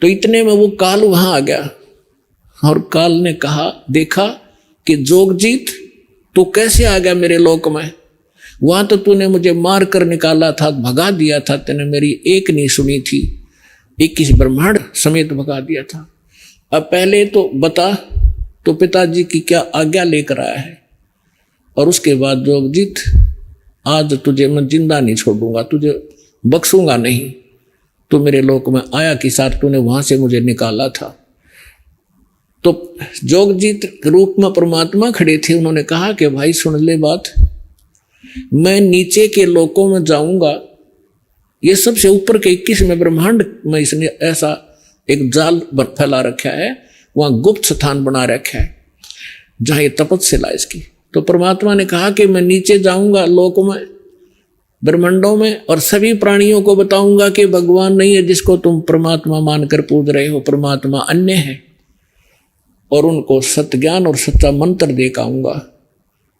तो इतने में वो काल वहां आ गया और काल ने कहा, देखा कि जोगजीत तू कैसे आ गया मेरे लोक में? वहां तो तूने मुझे मार कर निकाला था, भगा दिया था, तूने मेरी एक नहीं सुनी थी, 21 ब्रह्मांड समेत भगा दिया था। अब पहले तो बता तो पिताजी की क्या आज्ञा लेकर आया है? और उसके बाद जोगजीत आज तुझे मैं जिंदा नहीं छोड़ूंगा, तुझे बख्शूंगा नहीं। तू मेरे लोक में आया कि साथ तूने वहां से मुझे निकाला था। तो जोगजीत के रूप में परमात्मा खड़े थे, उन्होंने कहा कि भाई सुन ले बात, मैं नीचे के लोकों में जाऊंगा, ये सबसे ऊपर के 21वें ब्रह्मांड में इसने ऐसा एक जाल फैला रखा है, वहां गुप्त स्थान बना रखा है जहां ये तपस्या इसकी। तो परमात्मा ने कहा कि मैं नीचे जाऊंगा लोक में, ब्रह्मांडों में, और सभी प्राणियों को बताऊंगा कि भगवान नहीं है जिसको तुम परमात्मा मानकर पूज रहे हो, परमात्मा अन्य है। और उनको सत्य ज्ञान और सच्चा मंत्र दे के आऊंगा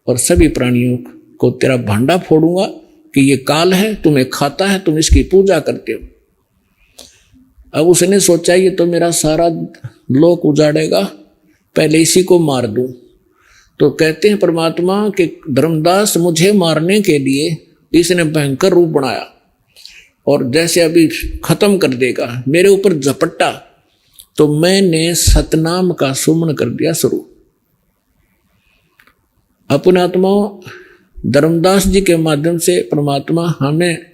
और सभी प्राणियों को तेरा भांडा फोड़ूंगा कि ये काल है, तुम्हें खाता है, तुम इसकी पूजा करते हो। अब उसने सोचा ये तो मेरा सारा लोक उजाड़ेगा, पहले इसी को मार दूं। तो कहते हैं परमात्मा कि धर्मदास मुझे मारने के लिए इसने भयंकर रूप बनाया और जैसे अभी खत्म कर देगा, मेरे ऊपर झपट्टा, तो मैंने सतनाम का सुमन कर दिया शुरू। अपने आत्मा धर्मदास जी के माध्यम से परमात्मा हमें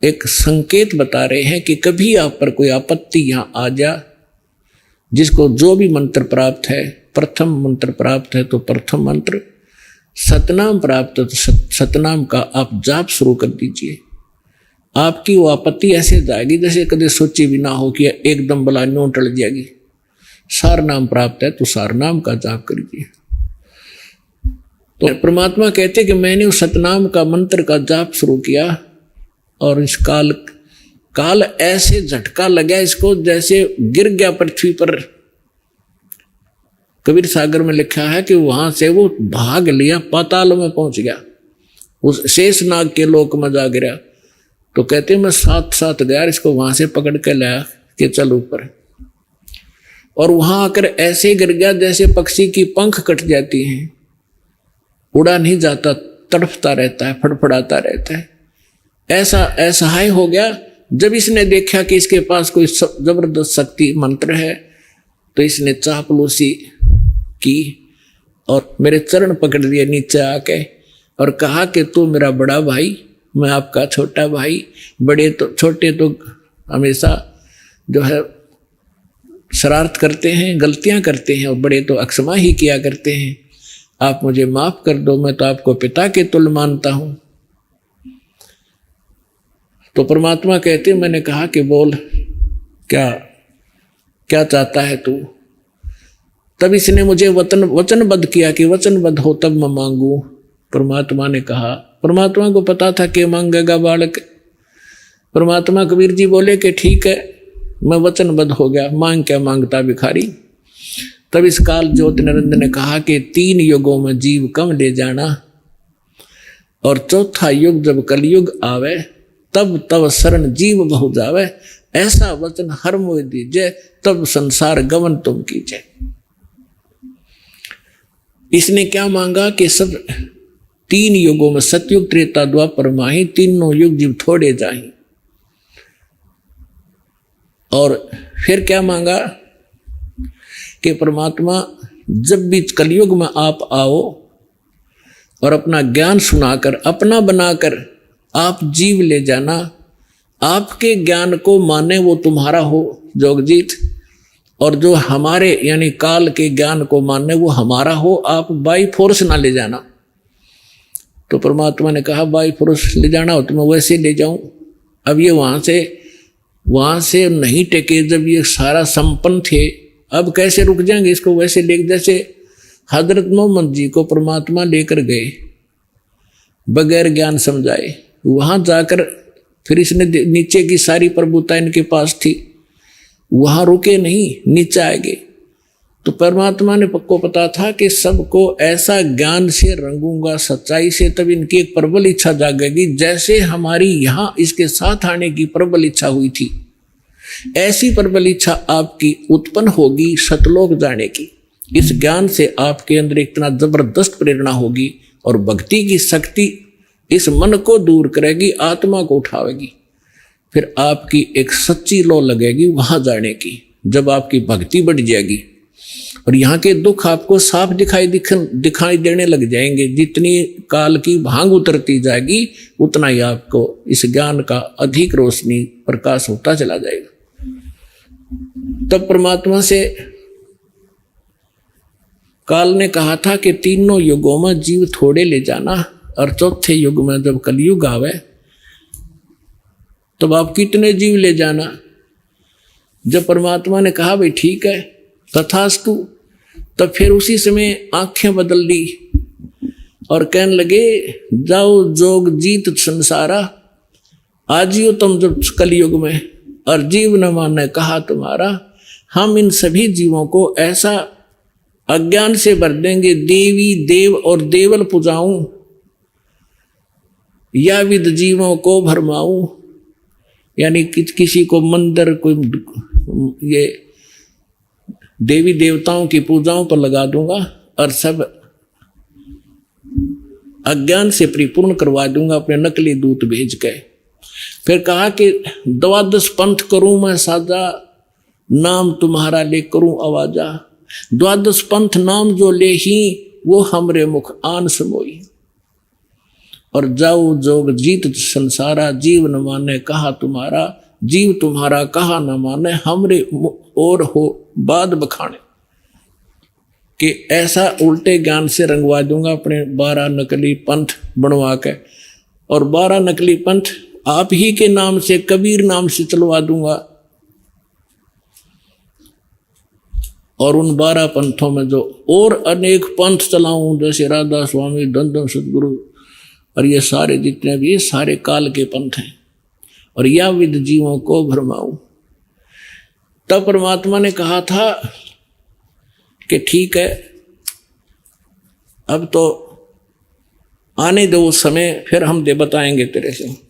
एक संकेत बता रहे हैं कि कभी आप पर कोई आपत्ति यहां आ जा, जिसको जो भी मंत्र प्राप्त है, प्रथम मंत्र प्राप्त है तो प्रथम मंत्र, सतनाम प्राप्त है तो सतनाम का आप जाप शुरू कर दीजिए। आपकी वो आपत्ति ऐसे जाएगी जैसे कभी सोची भी ना हो कि एकदम बला न्यों टल जाएगी। सार नाम प्राप्त है तो सार नाम का जाप करिए। तो परमात्मा कहते कि मैंने उस सतनाम का मंत्र का जाप शुरू किया और इस काल ऐसे झटका लगा इसको जैसे गिर गया पृथ्वी पर। कबीर सागर में लिखा है कि वहां से वो भाग लिया, पाताल में पहुंच गया, उस शेषनाग के लोक में जा गिरा। तो कहते मैं साथ साथ गया, इसको वहां से पकड़ के लाया कि चल ऊपर, और वहां आकर ऐसे गिर गया जैसे पक्षी की पंख कट जाती हैं, उड़ा नहीं जाता, तड़फता रहता है, फड़फड़ाता रहता है। ऐसा असहाय हो गया। जब इसने देखा कि इसके पास कोई जबरदस्त शक्ति मंत्र है तो इसने चापलूसी की और मेरे चरण पकड़ लिए नीचे आके और कहा कि तू मेरा बड़ा भाई, मैं आपका छोटा भाई। बड़े तो छोटे तो हमेशा जो है शरारत करते हैं, गलतियां करते हैं, और बड़े तो अक्षमा ही किया करते हैं। आप मुझे माफ कर दो, मैं तो आपको पिता के तुल्य मानता हूं। तो परमात्मा कहते मैंने कहा कि बोल क्या क्या चाहता है तू। तब इसने मुझे वचनबद्ध किया कि वचनबद्ध हो तब मैं मांगू। परमात्मा ने कहा, परमात्मा को पता था कि मांगेगा बालक। परमात्मा कबीर जी बोले कि ठीक है, मैं वचनबद्ध हो गया, मांग क्या मांगता भिखारी। तब इस काल ज्योति नरेंद्र ने कहा कि 3 युगों में जीव कम ले जाना, और चौथा युग जब कलयुग आवे तब तब शरण जीव बहु जावे। ऐसा वचन हर मोह दीजिए, तब संसार गमन तुम कीजिए। इसने क्या मांगा कि सब 3 युगों में, सतयुग त्रेता द्वापर माही, तीनों युग जीव थोड़े जाही। और फिर क्या मांगा कि परमात्मा जब भी कलयुग में आप आओ और अपना ज्ञान सुनाकर, अपना बनाकर आप जीव ले जाना। आपके ज्ञान को माने वो तुम्हारा हो जोगजीत, और जो हमारे यानी काल के ज्ञान को मानने वो हमारा हो। आप बाई फोर्स ना ले जाना। तो परमात्मा ने कहा बाई फोर्स ले जाना हो तो मैं वैसे ले जाऊं। अब ये वहां से नहीं टेके, जब ये सारा संपन्न थे, अब कैसे रुक जाएंगे इसको वैसे ले। जैसे हजरत मोहम्मद जी को परमात्मा लेकर गए बगैर ज्ञान समझाए, वहां जाकर फिर इसने नीचे की सारी प्रभुता इनके पास थी, वहां रुके नहीं, नीचे आए गए। तो परमात्मा ने को पता था कि सबको ऐसा ज्ञान से रंगूंगा, सच्चाई से, तब इनकी एक प्रबल इच्छा जागेगी, जैसे हमारी यहां इसके साथ आने की प्रबल इच्छा हुई थी ऐसी प्रबल इच्छा आपकी उत्पन्न होगी सतलोक जाने की। इस ज्ञान से आपके अंदर इतना जबरदस्त प्रेरणा होगी और भक्ति की शक्ति इस मन को दूर करेगी, आत्मा को उठावेगी। फिर आपकी एक सच्ची लौ लगेगी वहां जाने की। जब आपकी भक्ति बढ़ जाएगी और यहाँ के दुख आपको साफ दिखाई देने लग जाएंगे, जितनी काल की भांग उतरती जाएगी उतना ही आपको इस ज्ञान का अधिक रोशनी प्रकाश होता चला जाएगा। तब परमात्मा से काल ने कहा था कि तीनों युगों में जीव थोड़े ले जाना और चौथे युग में जब कलयुग आवे तब आप कितने जीव ले जाना। जब परमात्मा ने कहा भाई ठीक है तथास्तु, तब फिर उसी समय आंखें बदल ली और कहने लगे जाओ जोग जीत संसारा, आजियो तुम जब कलयुग में और जीव न माने कहा तुम्हारा। हम इन सभी जीवों को ऐसा अज्ञान से भर देंगे, देवी देव और देवल पुजाऊं या विद जीवों को भरमाऊं, यानी किसी को मंदिर कोई ये देवी देवताओं की पूजाओं पर लगा दूंगा और सब अज्ञान से परिपूर्ण करवा दूंगा अपने नकली दूत भेज के। फिर कहा कि 12 पंथ करूं मैं साजा, नाम तुम्हारा ले करूं आवाजा। 12 पंथ नाम जो ले ही वो हमरे मुख आन समोई। और जाओ जोग जीत संसारा, जीव न माने कहा तुम्हारा। जीव तुम्हारा कहा न माने हमरे और हो बाद बखाने। कि ऐसा उल्टे ज्ञान से रंगवा दूंगा अपने 12 नकली पंथ बनवा के, और 12 नकली पंथ आप ही के नाम से कबीर नाम से चलवा दूंगा। और उन 12 पंथों में जो और अनेक पंथ चलाऊं, जैसे राधा स्वामी, धन सदगुरु और ये सारे जितने भी ये सारे काल के पंथ हैं, और या विद जीवों को भरमाऊं। तब परमात्मा ने कहा था कि ठीक है अब तो आने दो समय, फिर हम बताएंगे तेरे से।